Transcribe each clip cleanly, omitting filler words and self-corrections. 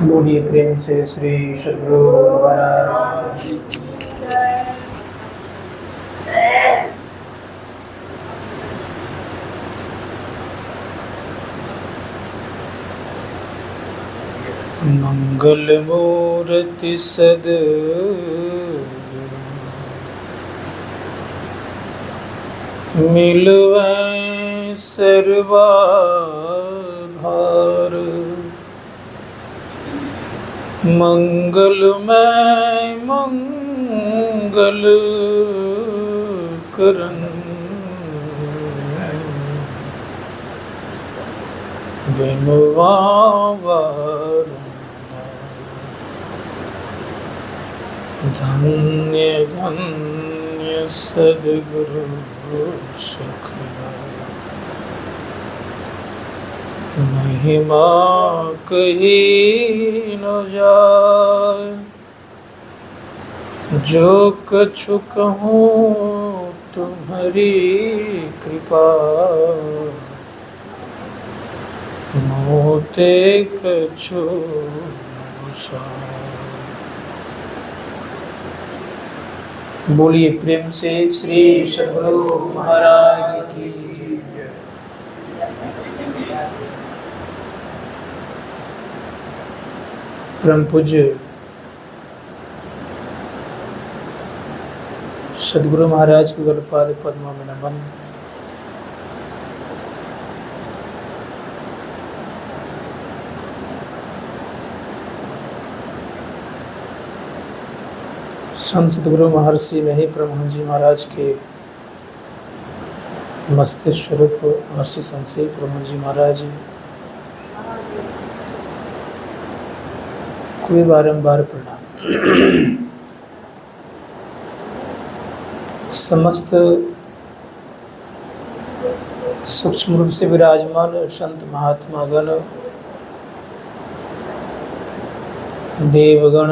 बोलिए प्रेम से श्री सद्गुरु महाराज। मंगल मूर्ति सद मिलवै सर्वाधार, मंगलमय मंगल करन बिनवावर। धन्य धन्य सद्गुरु सखदार, महिमा कही न जाय, जो कछु कहूँ तुम्हारी कृपा, मोते कछु साय। बोलिए प्रेम से श्री सद्गुरु महाराज की जय। परम पूज्य सद्गुरु महाराज के गलपाद पद्म में नमन। संत सद्गुरु महर्षि नहीं परमहंस जी महाराज के मस्तिष्क स्वरूप महर्षि संत परमहंस जी महाराज को भी बारंबार प्रणाम। समस्त सूक्ष्म रूप से विराजमान संत महात्मा गण, देवगण,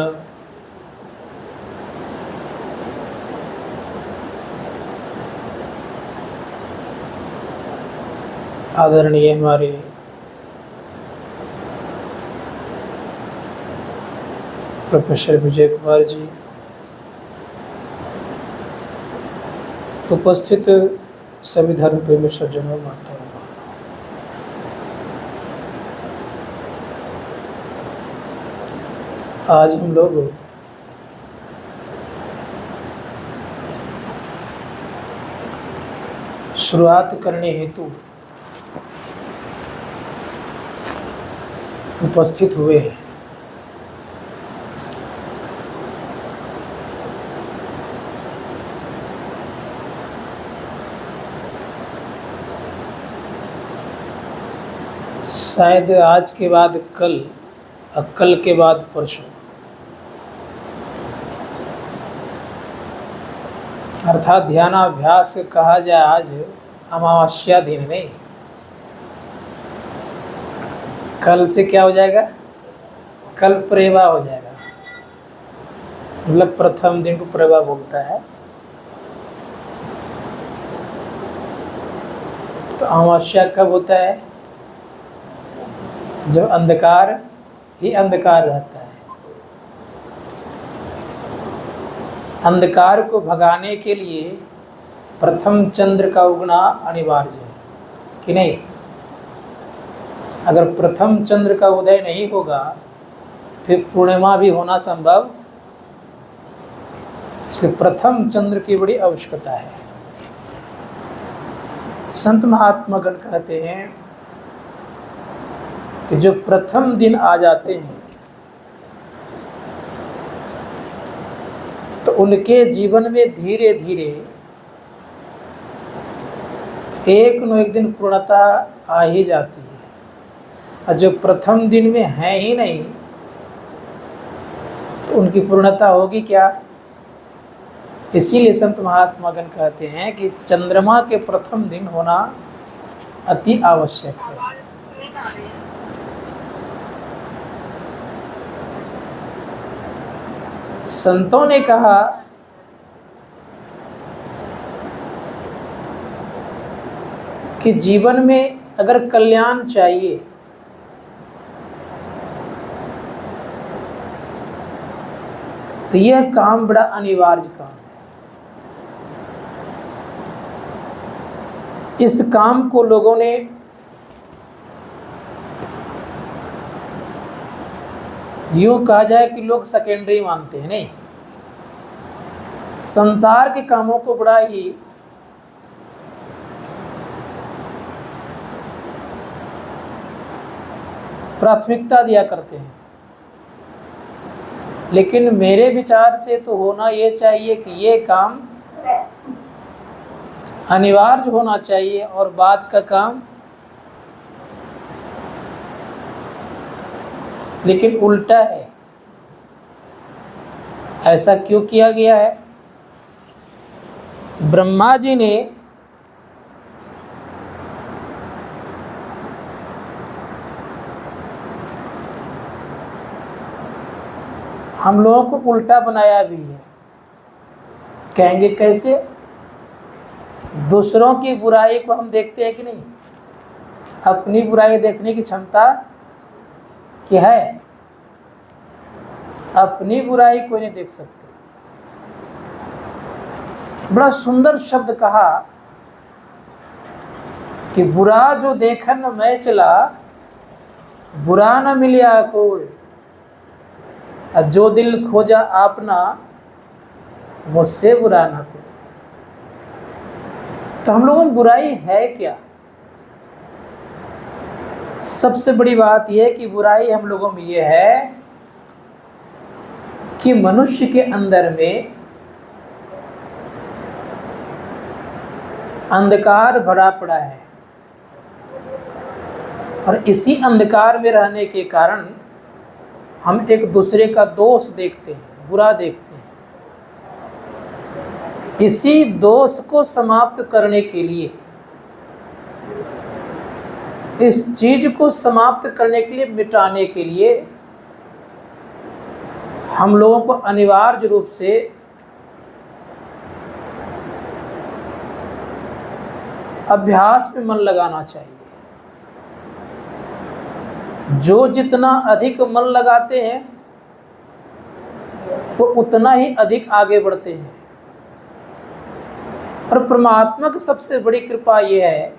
आदरणीय हमारे प्रोफेसर विजय कुमार जी, उपस्थित सभी धर्म प्रेमी सज्जनों, माताओं, आज हम लोग शुरुआत करने हेतु उपस्थित हुए हैं। शायद आज के बाद कल और कल के बाद परसों, अर्थात ध्यानाभ्यास कहा जाए। आज अमावस्या दिन नहीं, कल से क्या हो जाएगा? कल प्रेवा हो जाएगा। मतलब प्रथम दिन को प्रेवा बोलता है। तो अमावस्या कब होता है? जब अंधकार ही अंधकार रहता है। अंधकार को भगाने के लिए प्रथम चंद्र का उगना अनिवार्य है कि नहीं? अगर प्रथम चंद्र का उदय नहीं होगा फिर पूर्णिमा भी होना संभव, इसलिए प्रथम चंद्र की बड़ी आवश्यकता है। संत महात्मा गण कहते हैं कि जो प्रथम दिन आ जाते हैं तो उनके जीवन में धीरे धीरे एक न एक दिन पूर्णता आ ही जाती है। और जो प्रथम दिन में है ही नहीं तो उनकी पूर्णता होगी क्या? इसीलिए संत महात्मा गण कहते हैं कि चंद्रमा के प्रथम दिन होना अति आवश्यक है। संतों ने कहा कि जीवन में अगर कल्याण चाहिए तो यह काम बड़ा अनिवार्य काम है। इस काम को लोगों ने यूं कहा जाए कि लोग सेकेंडरी मानते हैं। नहीं, संसार के कामों को बड़ा ही प्राथमिकता दिया करते हैं। लेकिन मेरे विचार से तो होना ये चाहिए कि ये काम अनिवार्य होना चाहिए और बाद का काम। लेकिन उल्टा है। ऐसा क्यों किया गया है? ब्रह्मा जी ने हम लोगों को उल्टा बनाया भी है। कहेंगे कैसे? दूसरों की बुराई को हम देखते हैं कि नहीं? अपनी बुराई देखने की क्षमता क्या है? अपनी बुराई कोई नहीं देख सकते। बड़ा सुंदर शब्द कहा कि बुरा जो देखन मैं चला, बुरा न मिलिया कोई, जो दिल खोजा आपना, मुझसे बुरा ना कोई। तो हम लोगों में बुराई है क्या? सबसे बड़ी बात यह कि बुराई हम लोगों में यह है कि मनुष्य के अंदर में अंधकार भरा पड़ा है और इसी अंधकार में रहने के कारण हम एक दूसरे का दोष देखते हैं, बुरा देखते हैं। इसी दोष को समाप्त करने के लिए, इस चीज को समाप्त करने के लिए, मिटाने के लिए हम लोगों को अनिवार्य रूप से अभ्यास में मन लगाना चाहिए। जो जितना अधिक मन लगाते हैं वो उतना ही अधिक आगे बढ़ते हैं। और परमात्मा की सबसे बड़ी कृपा यह है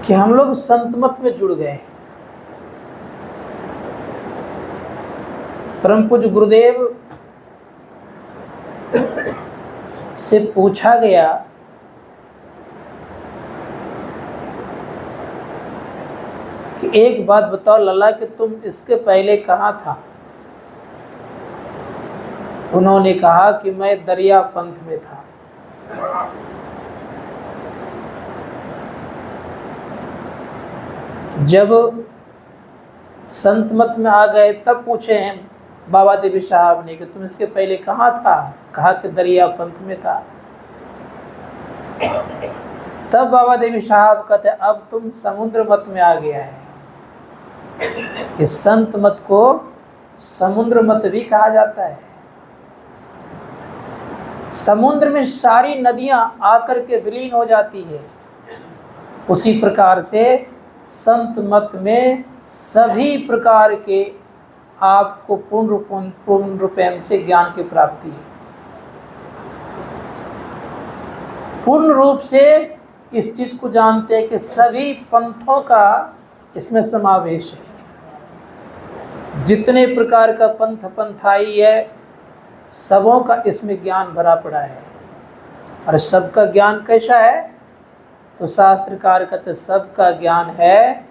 कि हम लोग संत मत में जुड़ गए। परम पूज्य गुरुदेव से पूछा गया कि एक बात बताओ लल्ला कि तुम इसके पहले कहाँ था? उन्होंने कहा कि मैं दरिया पंथ में था। जब संत मत में आ गए तब पूछे हैं बाबा देवी साहब ने कि तुम इसके पहले कहाँ था? कहा कि दरिया पंथ में था। तब बाबा देवी साहब कहते अब तुम समुद्र मत में आ गया है। इस संत मत को समुद्र मत भी कहा जाता है। समुद्र में सारी नदियां आकर के विलीन हो जाती है। उसी प्रकार से संत मत में सभी प्रकार के आपको पूर्ण रूपेण से ज्ञान की प्राप्ति है। पूर्ण रूप से इस चीज को जानते हैं कि सभी पंथों का इसमें समावेश है। जितने प्रकार का पंथाई है सबों का इसमें ज्ञान भरा पड़ा है। और सबका ज्ञान कैसा है? तो शास्त्रकार कहते सबका ज्ञान है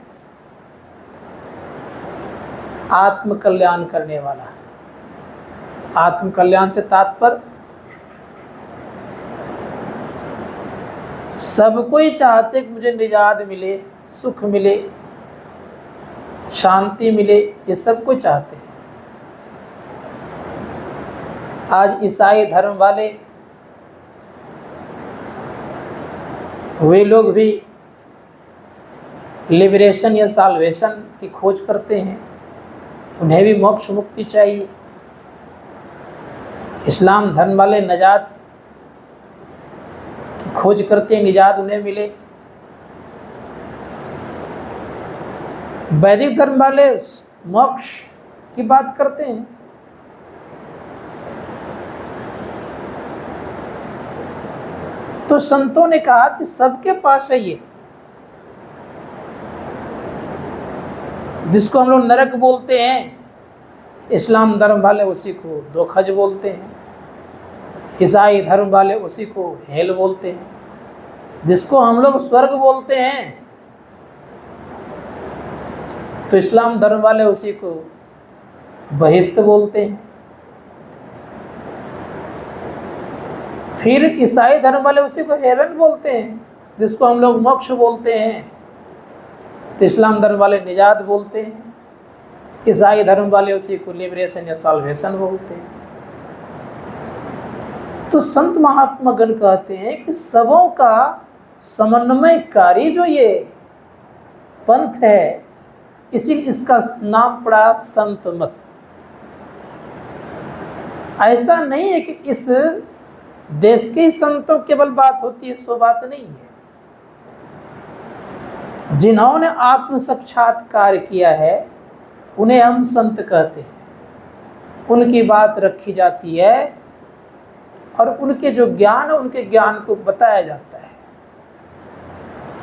आत्म कल्याण करने वाला। आत्म कल्याण से तात्पर्य सब कोई चाहते कि मुझे निजात मिले, सुख मिले, शांति मिले, ये सब कोई चाहते हैं। आज ईसाई धर्म वाले वे लोग भी लिबरेशन या साल्वेशन की खोज करते हैं। उन्हें भी मोक्ष मुक्ति चाहिए। इस्लाम धर्म वाले निजात की खोज करते हैं, निजात उन्हें मिले। वैदिक धर्म वाले मोक्ष की बात करते हैं। तो संतों ने कहा कि सबके पास है ये, जिसको हम लोग नरक बोलते हैं, इस्लाम धर्म वाले उसी को दोखज बोलते हैं, ईसाई धर्म वाले उसी को हेल बोलते हैं, जिसको हम लोग स्वर्ग बोलते हैं तो इस्लाम धर्म वाले उसी को बहिश्त बोलते हैं, फिर ईसाई धर्म वाले उसी को हेवन बोलते हैं, जिसको हम लोग मोक्ष बोलते हैं तो इस्लाम धर्म वाले निजात बोलते हैं, ईसाई धर्म वाले उसी को लिबरेशन या साल्वेशन बोलते हैं। तो संत महात्मा गण कहते हैं कि सबों का समन्वयकारी जो ये पंथ है, इसीलिए इसका नाम पड़ा संत मत। ऐसा नहीं है कि इस देश के ही संतों केवल बात होती है, सो बात नहीं है। जिन्होंने आत्म साक्षात्कार किया है उन्हें हम संत कहते हैं, उनकी बात रखी जाती है और उनके जो ज्ञान है उनके ज्ञान को बताया जाता है।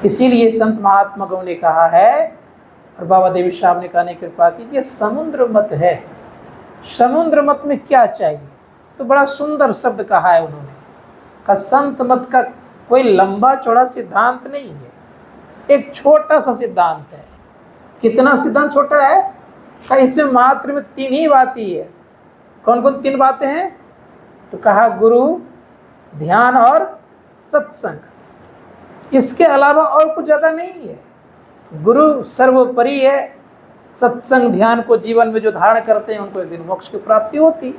इसीलिए संत महात्मा गौ ने कहा है और बाबा देवी साहब ने कहने की कृपा की, ये समुद्र मत है। समुद्र मत में क्या चाहिए? तो बड़ा सुंदर शब्द कहा है उन्होंने, का संत मत का कोई लंबा चौड़ा सिद्धांत नहीं है, एक छोटा सा सिद्धांत है। कितना सिद्धांत छोटा है? का इसमें मात्र में 3 ही बातें है। कौन कौन 3 बातें हैं? तो कहा गुरु, ध्यान और सत्संग। इसके अलावा और कुछ ज़्यादा नहीं है। गुरु सर्वोपरि है, सत्संग ध्यान को जीवन में जो धारण करते हैं उनको एक दिन मोक्ष की प्राप्ति होती।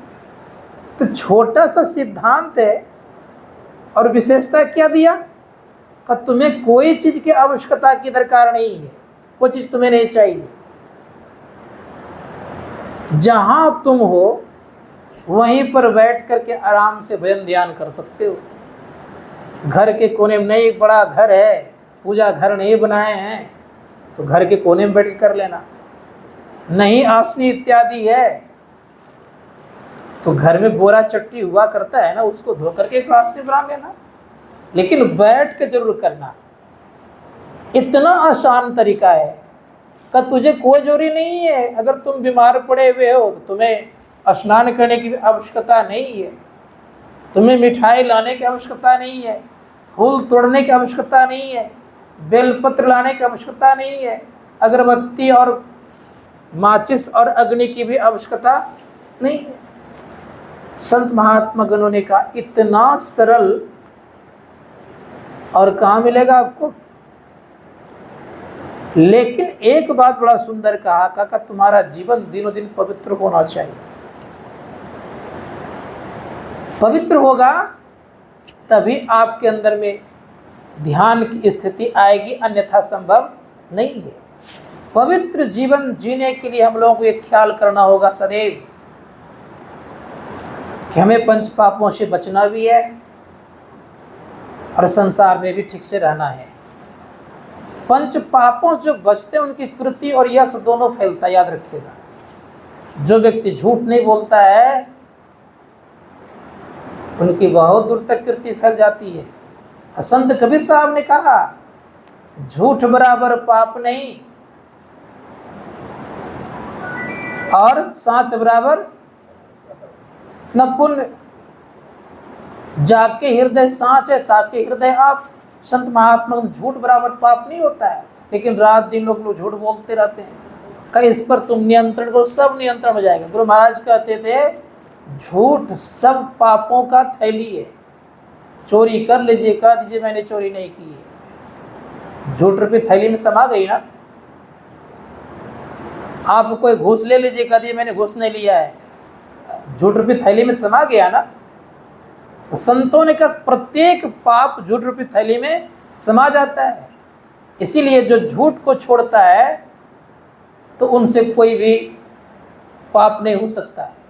तो छोटा सा सिद्धांत है और विशेषता क्या दिया? का तुम्हें कोई चीज़ की आवश्यकता की दरकार नहीं है, कोई चीज़ तुम्हें नहीं चाहिए। जहाँ तुम हो वहीं पर बैठ करके आराम से भजन ध्यान कर सकते हो। घर के कोने में, नहीं बड़ा घर है, पूजा घर नहीं बनाए हैं तो घर के कोने में बैठ के कर लेना, नहीं आसनी इत्यादि है तो घर में बोरा चट्टी हुआ करता है ना, उसको धो करके एक आसनी बना लेना, लेकिन बैठ के जरूर करना। इतना आसान तरीका है का तुझे कोई जरूरी नहीं है। अगर तुम बीमार पड़े हुए हो तो तुम्हें स्नान करने की आवश्यकता नहीं है, तुम्हें मिठाई लाने की आवश्यकता नहीं है, फूल तोड़ने की आवश्यकता नहीं है, बेलपत्र लाने की आवश्यकता नहीं है, अगरबत्ती और माचिस और अग्नि की भी आवश्यकता नहीं है। संत महात्मा गणों ने कहा इतना सरल और कहाँ मिलेगा आपको। लेकिन एक बात बड़ा सुंदर कहा, काका तुम्हारा जीवन दिनों दिन पवित्र होना चाहिए। पवित्र होगा तभी आपके अंदर में ध्यान की स्थिति आएगी, अन्यथा संभव नहीं है। पवित्र जीवन जीने के लिए हम लोगों को एक ख्याल करना होगा सदैव कि हमें पंच पापों से बचना भी है और संसार में भी ठीक से रहना है। पंच पापों जो बचते हैं उनकी कृति और यश दोनों फैलता, याद रखिएगा। जो व्यक्ति झूठ नहीं बोलता है उनकी बहुत दूर तक कृति फैल जाती है। संत कबीर साहब ने कहा झूठ बराबर पाप नहीं और साच बराबर न पुण्य। जाके हृदय साँच है ताके हृदय आप। संत महात्मा झूठ बराबर पाप नहीं होता है, लेकिन रात दिन लोग झूठ बोलते रहते हैं। कहीं इस पर तुम नियंत्रण करो, सब नियंत्रण हो जाएगा। गुरु महाराज कहते थे झूठ सब पापों का थैली है, चोरी कर लीजिए, कह दीजिए मैंने चोरी नहीं की है, झूठ रूपी थैली में समा गई ना। आप कोई घूस ले लीजिए, कह दीजिए मैंने घूस नहीं लिया है, झूठ रूपी थैली में समा गया ना। तो संतों ने कहा प्रत्येक पाप झूठ रूपी थैली में समा जाता है। इसीलिए जो झूठ को छोड़ता है तो उनसे कोई भी पाप नहीं हो सकता है।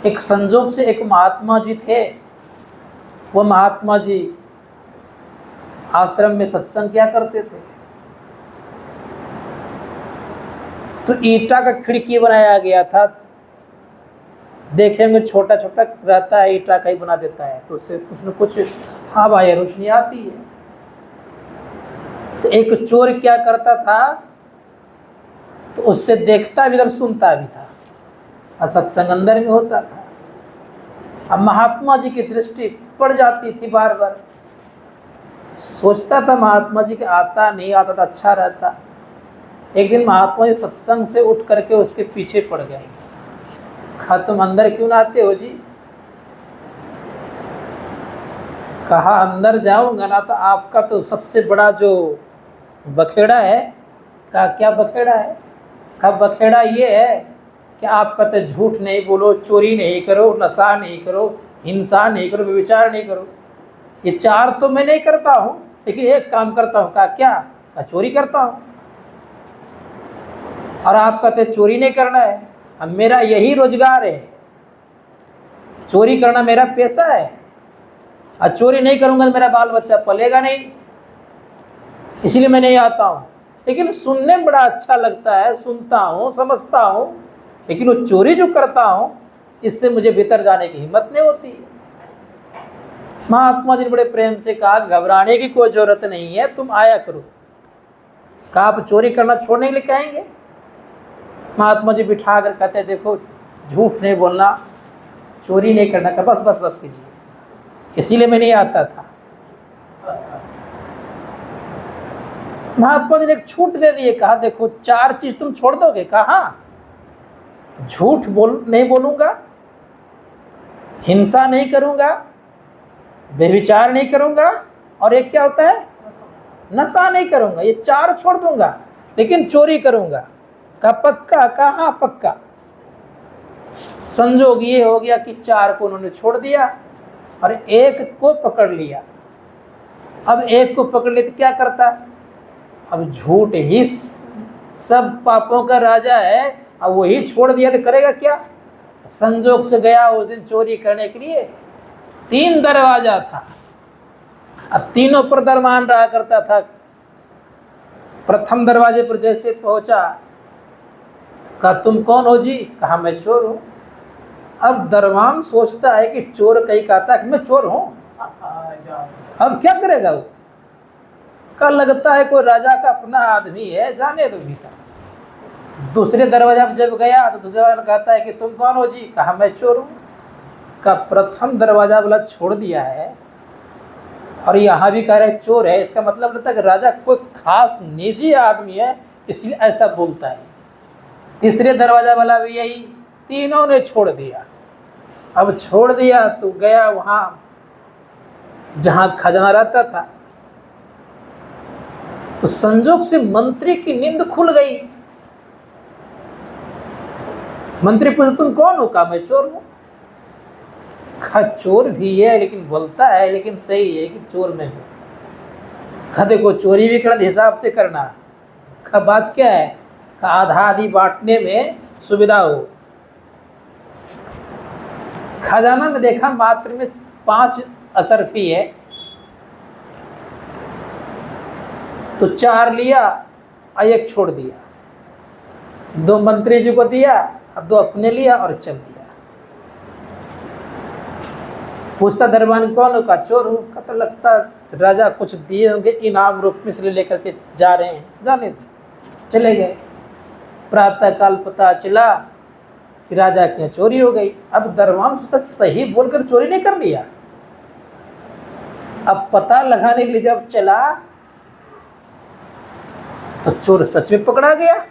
एक संजोग से एक महात्मा जी थे, वो महात्मा जी आश्रम में सत्संग किया करते थे। तो ईटा का खिड़की बनाया गया था, देखेंगे छोटा छोटा रहता है, ईटा का ही बना देता है, तो उससे कुछ न कुछ हवा या रोशनी आती है। तो एक चोर क्या करता था, तो उससे देखता भी था, सुनता भी था, और सत्संग अंदर में होता था। अब महात्मा जी की दृष्टि पड़ जाती थी, बार बार सोचता था महात्मा जी के आता नहीं आता था अच्छा रहता। एक दिन महात्मा जी सत्संग से उठ करके उसके पीछे पड़ गए। कहा तुम अंदर क्यों ना आते हो जी? कहा अंदर जाऊंगा ना तो आपका तो सबसे बड़ा जो बखेड़ा है। कहा क्या बखेड़ा है? कहा बखेड़ा ये है कि आप कहते झूठ नहीं बोलो, चोरी नहीं करो, नशा नहीं करो, हिंसा नहीं करो, व्यभिचार नहीं करो। ये चार तो मैं नहीं करता हूँ, लेकिन एक काम करता हूँ। कहा क्या? कहा चोरी करता हूँ। और आप कहते चोरी नहीं करना है। अब मेरा यही रोजगार है, चोरी करना मेरा पेशा है, और चोरी नहीं करूंगा तो मेरा बाल बच्चा पलेगा नहीं, इसलिए मैं नहीं आता हूँ। लेकिन सुनने में बड़ा अच्छा लगता है, सुनता हूँ, समझता हूँ, लेकिन वो चोरी जो करता हूँ इससे मुझे भीतर जाने की हिम्मत नहीं होती। महात्मा जी ने बड़े प्रेम से कहा घबराने की कोई जरूरत नहीं है, तुम आया करो। कहा आप चोरी करना छोड़ने के लिए कहेंगे? महात्मा जी बिठा कर कहते देखो झूठ नहीं बोलना, चोरी नहीं करना, का बस बस बस कीजिए, इसीलिए मैं नहीं आता था। महात्मा जी ने एक छूट दे दिए। कहा देखो चार चीज तुम छोड़ दोगे? कहा झूठ नहीं बोलूंगा, हिंसा नहीं करूंगा, व्यभिचार नहीं करूंगा, और एक क्या होता है, नशा नहीं करूंगा। ये चार छोड़ दूंगा, लेकिन चोरी करूंगा। का पक्का? कहा पक्का। संजोग ये हो गया कि चार को उन्होंने छोड़ दिया और एक को पकड़ लिया। अब एक को पकड़ लिया तो क्या करता? अब झूठ ही सब पापों का राजा है, अब वही छोड़ दिया तो करेगा क्या? संजोग से गया उस दिन चोरी करने के लिए। 3 दरवाजा था, अब तीनों पर दरमान रहा करता था। प्रथम दरवाजे पर जैसे पहुंचा, कहा तुम कौन हो जी? कहा मैं चोर हूं। अब दरवान सोचता है कि चोर कहीं कहता है कि मैं चोर हूं, अब क्या करेगा वो? कल लगता है कोई राजा का अपना आदमी है, जाने दो भीतर। दूसरे दरवाजा पर जब गया तो दूसरे वाला कहता है कि तुम कौन हो जी? कहा मैं चोर हूं। का प्रथम दरवाजा वाला छोड़ दिया है और यहाँ भी कह रहे चोर है, इसका मतलब लगता है कि राजा कोई खास निजी आदमी है, इसलिए ऐसा बोलता है। तीसरे दरवाजा वाला भी यही, तीनों ने छोड़ दिया। अब छोड़ दिया तो गया वहां जहां खजाना रहता था। तो संजोग से मंत्री की नींद खुल गई। मंत्री पूछा तुम कौन हो? कहा मैं चोर हूं। कहा चोर भी है लेकिन बोलता है, लेकिन सही है कि चोर में हूं। कहा देखो चोरी भी करना हिसाब से करना। कहा बात क्या है? कहा आधा आधी बांटने में सुविधा हो। खजाना में देखा मात्र में 5 असरफी है, तो 4 लिया और 1 छोड़ दिया। 2 मंत्री जी को दिया, अब 2 अपने लिया और चल दिया। पूछता दरबान कौन हो? का चोर हूँ। का तो लगता राजा कुछ दिए होंगे इनाम रूप में, इसलिए लेकर के जा रहे हैं, जाने चले गए। प्रातः काल पता चला कि राजा के यहाँ चोरी हो गई। अब दरबान सोचा सही बोलकर चोरी नहीं कर लिया। अब पता लगाने के लिए जब चला तो चोर सच में पकड़ा गया,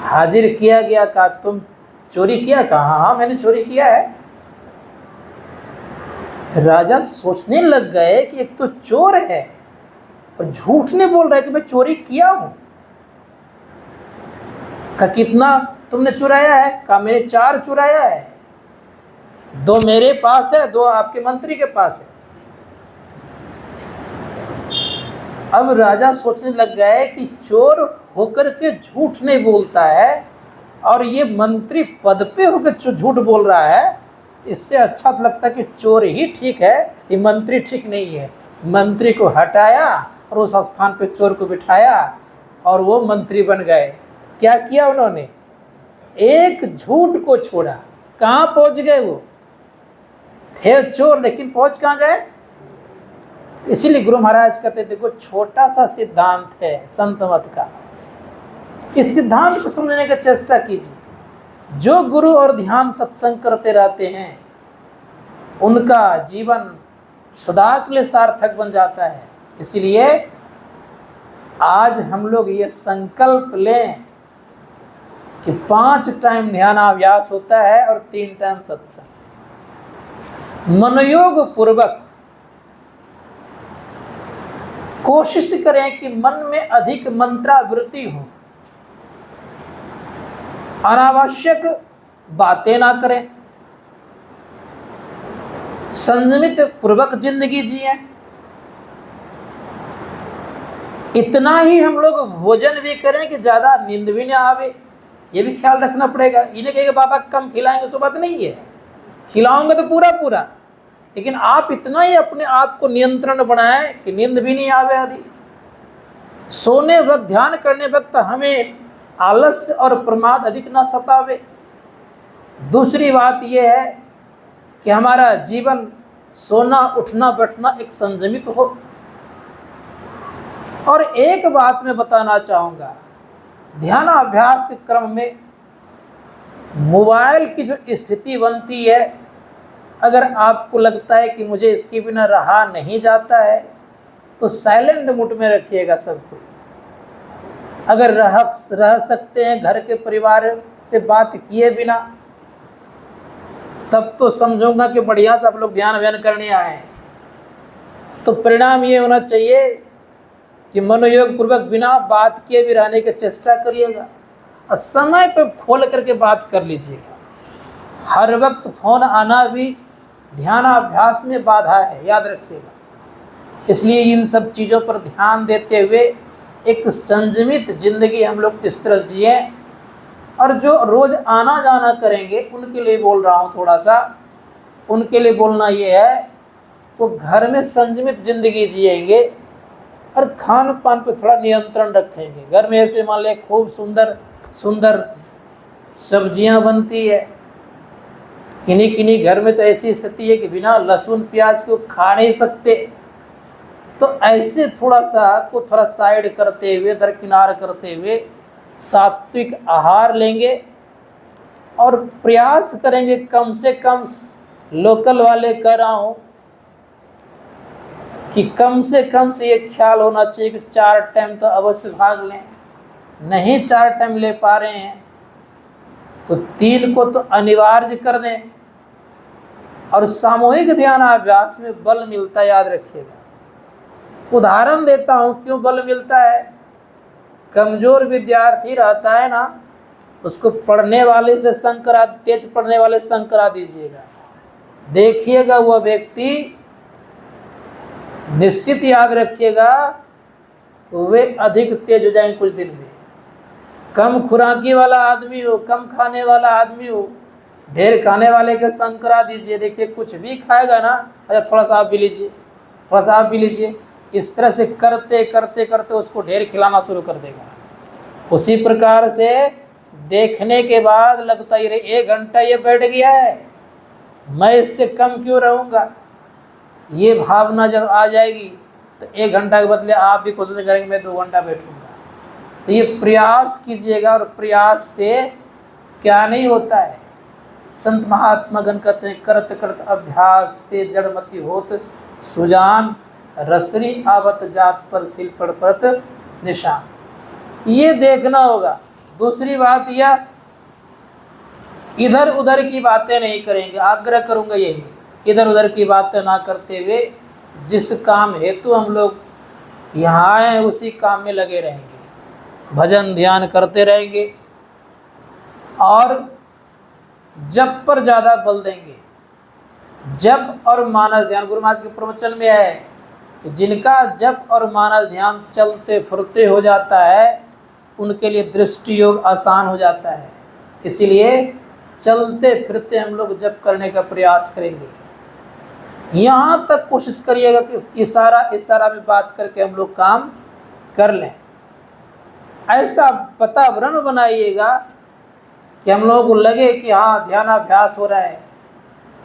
हाजिर किया गया। कहा तुम चोरी किया? कहा हाँ मैंने चोरी किया है। राजा सोचने लग गए कि एक तो चोर है और झूठ नहीं बोल रहा है कि मैं चोरी किया हूं। कहा कितना तुमने चुराया है? कहा मैंने 4 चुराया है, 2 मेरे पास है, 2 आपके मंत्री के पास है। अब राजा सोचने लग गए कि चोर होकर के झूठ नहीं बोलता है और ये मंत्री पद पे होकर झूठ बोल रहा है, इससे अच्छा तो लगता है कि चोर ही ठीक है, ये मंत्री ठीक नहीं है। मंत्री को हटाया और उस स्थान पे चोर को बिठाया और वो मंत्री बन गए। क्या किया उन्होंने? एक झूठ को छोड़ा। कहाँ पहुंच गए? वो थे चोर, लेकिन पहुंच कहाँ गए? इसीलिए गुरु महाराज कहते, देखो छोटा सा सिद्धांत है संत मत का, इस सिद्धांत को समझने का चेष्टा कीजिए। जो गुरु और ध्यान सत्संग करते रहते हैं उनका जीवन सदा के लिए सार्थक बन जाता है। इसीलिए आज हम लोग ये संकल्प लें कि 5 टाइम ध्यानाभ्यास होता है और 3 टाइम सत्संग। मनोयोग पूर्वक कोशिश करें कि मन में अधिक मंत्रावृत्ति हो, अनावश्यक बातें ना करें, संयमित पूर्वक जिंदगी जिए। इतना ही हम लोग भोजन भी करें कि ज्यादा नींद भी ना आवे, ये भी ख्याल रखना पड़ेगा। इन्हें कहेगा बाबा कम खिलाएंगे, सो बात नहीं है, खिलाओगे तो पूरा पूरा, लेकिन आप इतना ही अपने आप को नियंत्रण बनाएं कि नींद भी नहीं आवे आदि। सोने वक्त, ध्यान करने वक्त हमें आलस्य और प्रमाद अधिक ना सतावे। दूसरी बात यह है कि हमारा जीवन सोना उठना बैठना एक संयमित हो। और एक बात मैं बताना चाहूँगा, ध्यानाभ्यास के क्रम में मोबाइल की जो स्थिति बनती है, अगर आपको लगता है कि मुझे इसके बिना रहा नहीं जाता है तो साइलेंट मोड में रखिएगा सब कुछ। अगर रह सकते हैं घर के परिवार से बात किए बिना, तब तो समझूंगा कि बढ़िया से आप लोग ध्यान व्यान करने आए हैं। तो परिणाम ये होना चाहिए कि मनोयोग पूर्वक बिना बात किए भी रहने की चेष्टा करिएगा और समय पे खोल करके बात कर लीजिएगा। हर वक्त फोन आना भी ध्यानाभ्यास में बाधा है, याद रखिएगा। इसलिए इन सब चीज़ों पर ध्यान देते हुए एक संयमित जिंदगी हम लोग इस तरह जिए। और जो रोज़ आना जाना करेंगे उनके लिए बोल रहा हूँ, थोड़ा सा उनके लिए बोलना ये है, वो घर में संयमित जिंदगी जिएंगे और खान पान पे थोड़ा नियंत्रण रखेंगे। घर में ऐसे मान लें खूब सुंदर सुंदर सब्जियां बनती है, किन्हीं घर में तो ऐसी स्थिति है कि बिना लहसुन प्याज को खा नहीं सकते। तो ऐसे थोड़ा साइड करते हुए, दरकिनार करते हुए सात्विक आहार लेंगे और प्रयास करेंगे कम से कम, लोकल वाले कर रहा हूँ कि कम से कम से ये ख्याल होना चाहिए कि 4 टाइम तो अवश्य भाग लें। नहीं 4 टाइम ले पा रहे हैं तो 3 को तो अनिवार्य कर दें। और सामूहिक ध्यानाभ्यास में बल मिलता है, याद रखिएगा। उदाहरण देता हूँ क्यों बल मिलता है। कमजोर विद्यार्थी रहता है ना, उसको पढ़ने वाले से तेज पढ़ने वाले संग करा दीजिएगा, देखिएगा वह व्यक्ति, निश्चित याद रखिएगा तो वे अधिक तेज हो जाएंगे कुछ दिन में। कम खुराकी वाला आदमी हो, कम खाने वाला आदमी हो, ढेर खाने वाले के संग करा दीजिए, देखिए कुछ भी खाएगा ना, अच्छा थोड़ा सा आप भी लीजिए, थोड़ा सा आप भी लीजिए। इस तरह से करते करते करते उसको ढेर खिलाना शुरू कर देगा। उसी प्रकार से देखने के बाद लगता है 1 घंटा ये बैठ गया है, मैं इससे कम क्यों रहूँगा, ये भावना जब आ जाएगी तो 1 घंटा के बदले आप भी कोशिश करेंगे मैं 2 घंटा बैठूँगा। तो ये प्रयास कीजिएगा, और प्रयास से क्या नहीं होता है। संत महात्मा गण कहते हैं, करत करत अभ्यास ते जड़मति होत सुजान, रसरी आवत जात पर सिल पड़ परत निशान। ये देखना होगा। दूसरी बात यह, इधर उधर की बातें नहीं करेंगे, आग्रह करूँगा यही, इधर उधर की बातें ना करते हुए जिस काम हेतु हम लोग यहाँ आए हैं उसी काम में लगे रहेंगे, भजन ध्यान करते रहेंगे और जप पर ज़्यादा बल देंगे। जप और मानस ध्यान, गुरु महाराज के प्रवचन में है कि जिनका जप और मानस ध्यान चलते फिरते हो जाता है उनके लिए दृष्टि योग आसान हो जाता है। इसीलिए चलते फिरते हम लोग जप करने का प्रयास करेंगे। यहाँ तक कोशिश करिएगा कि इशारा में बात करके हम लोग काम कर लें। ऐसा वातावरण बनाइएगा कि हम लोगों को लगे कि हाँ ध्यानाभ्यास हो रहा है।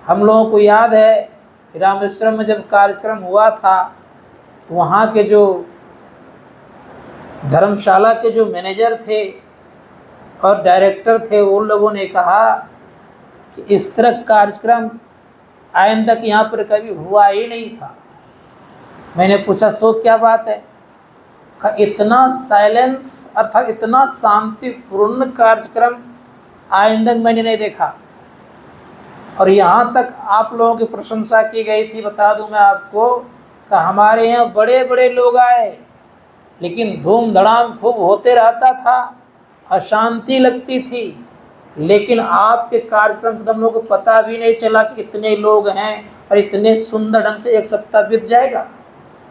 हम लोगों को याद है रामेश्वरम में जब कार्यक्रम हुआ था तो वहाँ के जो धर्मशाला के जो मैनेजर थे और डायरेक्टर थे उन लोगों ने कहा कि इस तरह कार्यक्रम आइंदा तक यहाँ पर कभी हुआ ही नहीं था। मैंने पूछा सो क्या बात है? का इतना साइलेंस अर्थात इतना शांतिपूर्ण कार्यक्रम आइंदा मैंने नहीं देखा। और यहाँ तक आप लोगों की प्रशंसा की गई थी, बता दूं मैं आपको कि हमारे यहाँ बड़े बड़े लोग आए लेकिन धूम धड़ाम खूब होते रहता था, अशांति लगती थी, लेकिन आपके कार्यक्रम से हम लोग को पता भी नहीं चला कि इतने लोग हैं और इतने सुंदर ढंग से एक सप्ताह बीत जाएगा।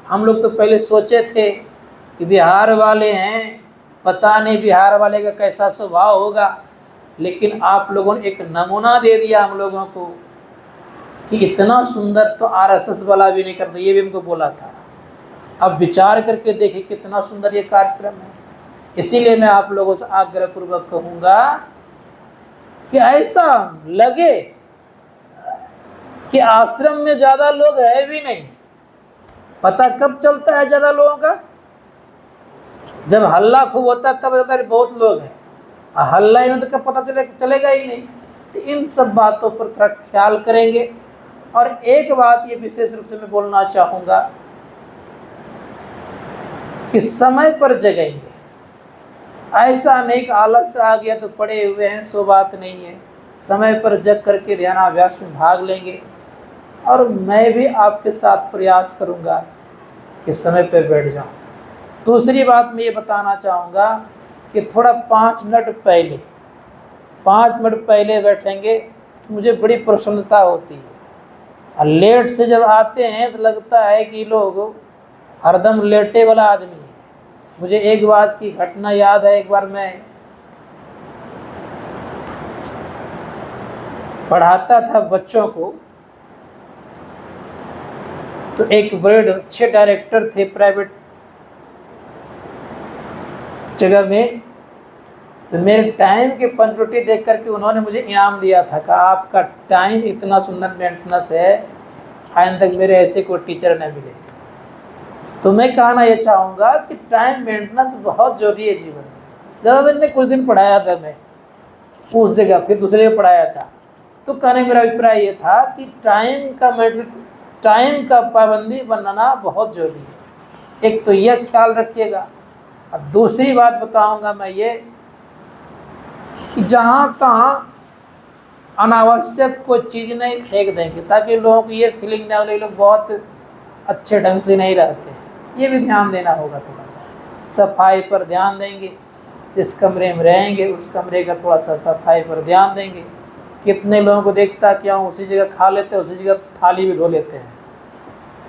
हम लोग तो पहले सोचे थे कि बिहार वाले हैं, पता नहीं बिहार वाले का कैसा स्वभाव होगा, लेकिन आप लोगों ने एक नमूना दे दिया हम लोगों को कि इतना सुंदर तो आरएसएस वाला भी नहीं करता। ये भी हमको बोला था। अब विचार करके देखिए कितना सुंदर ये कार्यक्रम है। इसीलिए मैं आप लोगों से आग्रहपूर्वक कहूँगा कि ऐसा लगे कि आश्रम में ज़्यादा लोग है भी नहीं। पता कब चलता है ज़्यादा लोगों का? जब हल्ला खूब होता है तब पता है बहुत लोग हैं। हल्ला ही नहीं तो कब पता चलेगा ही नहीं। तो इन सब बातों पर थोड़ा ख्याल करेंगे। और एक बात ये विशेष रूप से मैं बोलना चाहूँगा कि समय पर जगेंगे। ऐसा नहीं कि आलस आ गया तो पड़े हुए हैं, सो बात नहीं है। समय पर जग करके ध्यानाभ्यास में भाग लेंगे। और मैं भी आपके साथ प्रयास करूँगा कि समय पर बैठ जाऊँ। दूसरी बात मैं ये बताना चाहूँगा कि थोड़ा 5 मिनट पहले बैठेंगे तो मुझे बड़ी प्रसन्नता होती है। और लेट से जब आते हैं तो लगता है कि लोग हरदम लेटे वाला आदमी है। मुझे एक बात की घटना याद है। एक बार मैं पढ़ाता था बच्चों को, तो एक बड़े अच्छे डायरेक्टर थे प्राइवेट जगह में। तो मेरे टाइम की पंक्चुअलिटी देख करके उन्होंने मुझे इनाम दिया था कि आपका टाइम इतना सुंदर मेंटेनेंस है, आज तक मेरे ऐसे कोई टीचर न मिले थे। तो मैं कहना ये चाहूँगा कि टाइम मेंटेनेंस बहुत जरूरी है जीवन में। ज़्यादा दिन में कुछ दिन पढ़ाया था मैं उस जगह, फिर दूसरे जगह पढ़ाया था। तो कहने मेरा अभिप्राय ये था कि टाइम का पाबंदी बनाना बहुत जरूरी है। एक तो यह ख्याल रखिएगा। और दूसरी बात बताऊंगा मैं ये कि जहाँ तहाँ अनावश्यक कोई चीज़ नहीं फेंक देंगे, ताकि लोगों को ये फीलिंग ना हो लोग बहुत अच्छे ढंग से नहीं रहते हैं। ये भी ध्यान देना होगा। थोड़ा सा सफाई पर ध्यान देंगे। जिस कमरे में रहेंगे उस कमरे का थोड़ा सा सफाई पर ध्यान देंगे। कितने लोगों को देखता क्या हूँ, उसी जगह खा लेते हैं, उसी जगह थाली भी धो लेते हैं।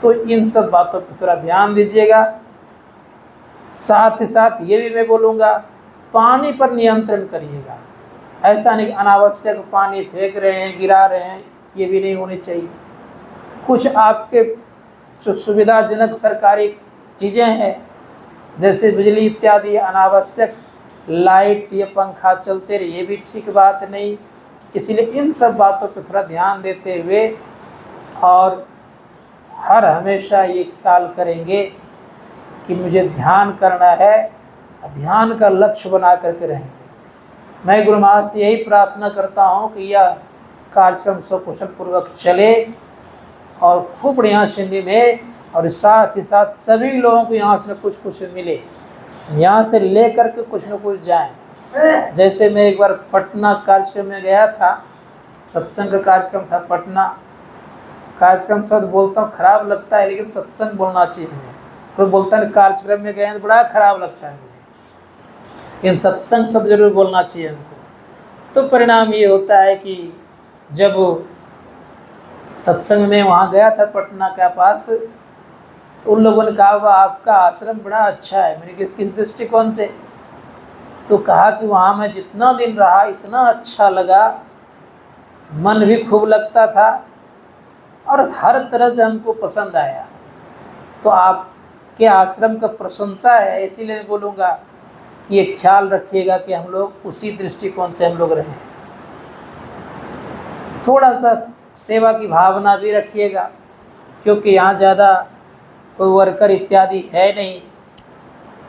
तो इन सब बातों पर थोड़ा ध्यान दीजिएगा। साथ ही साथ ये भी मैं बोलूँगा, पानी पर नियंत्रण करिएगा। ऐसा नहीं अनावश्यक पानी फेंक रहे हैं, गिरा रहे हैं, ये भी नहीं होनी चाहिए। कुछ आपके जो सुविधाजनक सरकारी चीज़ें हैं जैसे बिजली इत्यादि, अनावश्यक लाइट या पंखा चलते रहे, ये भी ठीक बात नहीं। इसलिए इन सब बातों पर थोड़ा ध्यान देते हुए और हर हमेशा ये ख्याल करेंगे कि मुझे ध्यान करना है, ध्यान का लक्ष्य बना करके रहेंगे। मैं गुरु महाराज से यही प्रार्थना करता हूँ कि यह कार्यक्रम सकुशल पूर्वक चले और खूब बढ़िया से निभे, और साथ ही साथ सभी लोगों को यहाँ से कुछ कुछ मिले, यहाँ से ले करके कुछ न कुछ जाएं। जैसे मैं एक बार पटना कार्यक्रम में गया था, सत्संग का कार्यक्रम था पटना। कार्यक्रम शब्द बोलता हूँ खराब लगता है, लेकिन सत्संग बोलना चाहिए। कोई बोलता है कार्यक्रम में गए तो बड़ा खराब लगता है मुझे, इन सत्संग शब्द जरूर बोलना चाहिए हमको। तो परिणाम ये होता है कि जब सत्संग में वहाँ गया था पटना के पास, तो उन लोगों ने कहा वह आपका आश्रम बड़ा अच्छा है। मैंने किस दृष्टिकोण से? तो कहा कि वहाँ मैं जितना दिन रहा इतना अच्छा लगा, मन भी खूब लगता था और हर तरह से हमको पसंद आया। तो आपके आश्रम का प्रशंसा है, इसीलिए मैं बोलूँगा ये ख्याल रखिएगा कि हम लोग उसी दृष्टिकोण से हम लोग रहें। थोड़ा सा सेवा की भावना भी रखिएगा, क्योंकि यहाँ ज़्यादा कोई वर्कर इत्यादि है नहीं,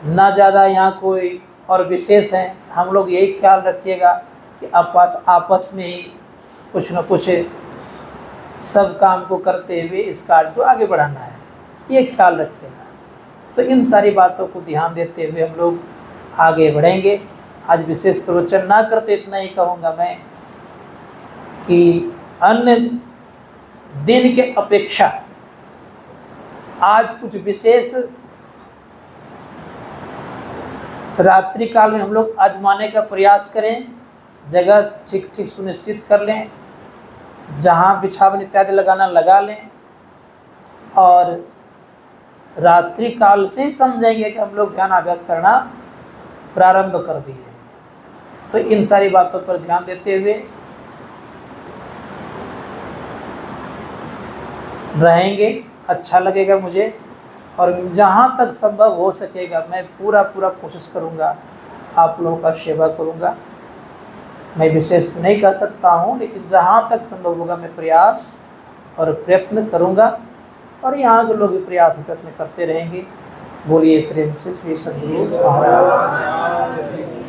ना ज़्यादा यहाँ कोई और विशेष हैं। हम लोग यही ख्याल रखिएगा कि आपस में ही कुछ न कुछ सब काम को करते हुए इस कार्य को आगे बढ़ाना है, ये ख्याल रखिएगा। तो इन सारी बातों को ध्यान देते हुए हम लोग आगे बढ़ेंगे। आज विशेष प्रवचन ना करते इतना ही कहूँगा मैं कि अन्य दिन के अपेक्षा आज कुछ विशेष रात्रि काल में हम लोग आजमाने का प्रयास करें। जगह ठीक ठीक सुनिश्चित कर लें, जहाँ बिछावन इत्यादि लगाना लगा लें, और रात्रि काल से ही समझेंगे कि हम लोग ध्यान अभ्यास करना प्रारंभ कर दिए। तो इन सारी बातों पर ध्यान देते हुए रहेंगे, अच्छा लगेगा मुझे। और जहाँ तक संभव हो सकेगा मैं पूरा कोशिश करूँगा, आप लोगों का सेवा करूँगा। मैं विशेष तो नहीं कर सकता हूँ, लेकिन जहाँ तक संभव होगा मैं प्रयास और प्रयत्न करूँगा, और यहाँ के लोग भी प्रयास प्रयत्न करते रहेंगे। बोलिए प्रेम से श्री सद्गुरु महाराज।